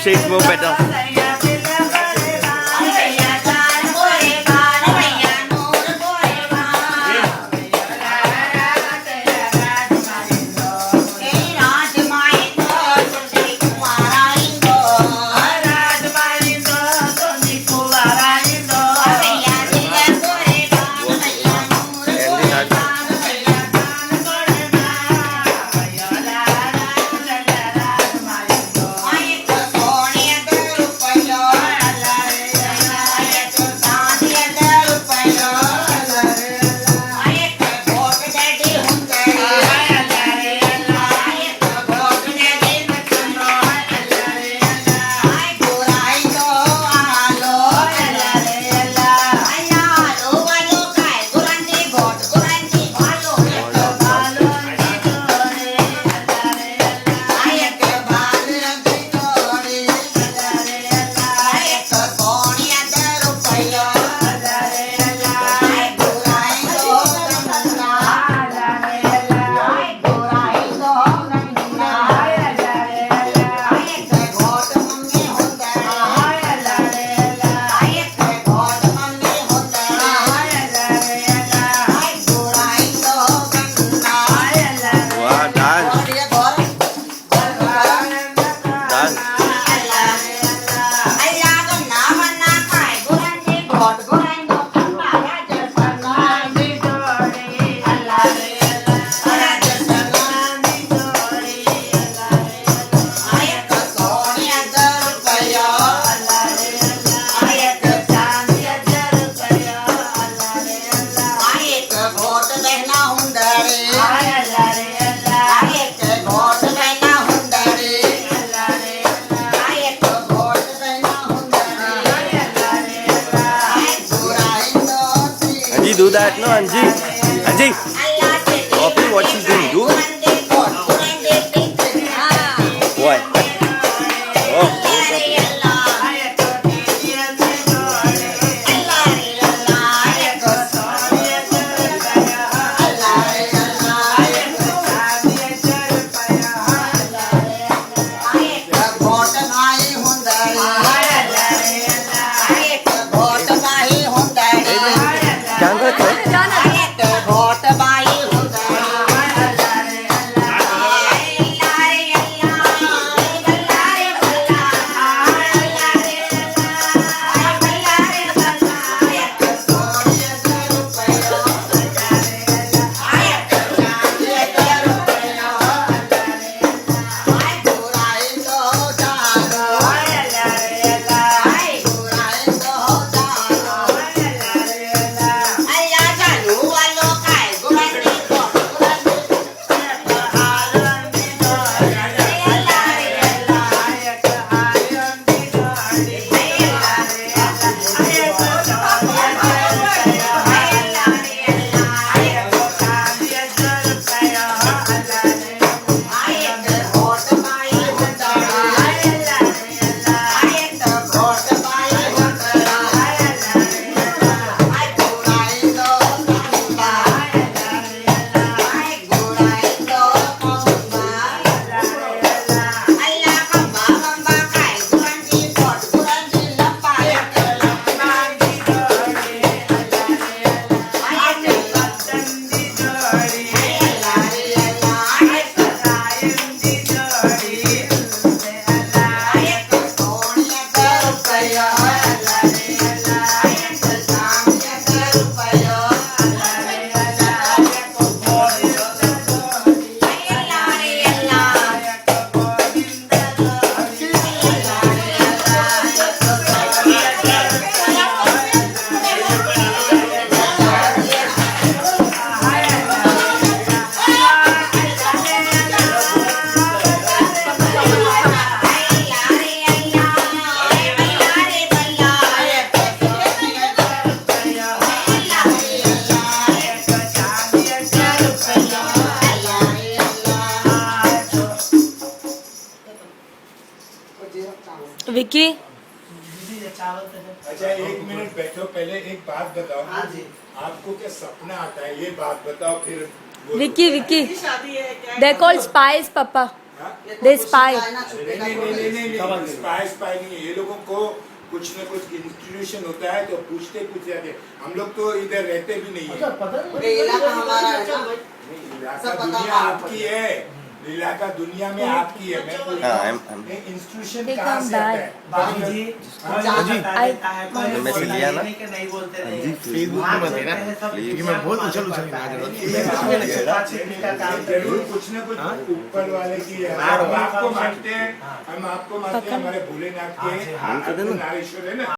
shades more better. Do that, no, Anji. Anji, copy what she's doing. Do it. Why? Oh, Vicky अच्छा एक minute बैठो, पहले एक बात बताओ। हाँ जी। आपको क्या सपना आता है ये बात बताओ, फिर Vicky Vicky they called spice पापा। हाँ? They spy. नहीं स्पाई नहीं है। ये लोगों को कुछ न कुछ इंस्टीट्यूशन होता है तो पूछते कुछ जाते। हम लोग तो इधर रहते भी नहीं है। इलाका हमारा है ना। इलाका दुनिया आपकी है, इलाका दुनिया में आपकी है। मैं बोल रहा हूँ इंस्टीट्यूशन They कहाँ come से आता back. है? जी I- मैं चली आना। नहीं बोलते हाँ जी, फेसबुक पे मत देना क्योंकि मैं बहुत उछल उछल के नाच रहा था। जरूर कुछ न कुछ ऊपर वाले की है। हम आपको मानते हैं, हम आपको मानते हैं, हमारे भोलेनाथ के हाँ, अर्धनारीश्वर है ना।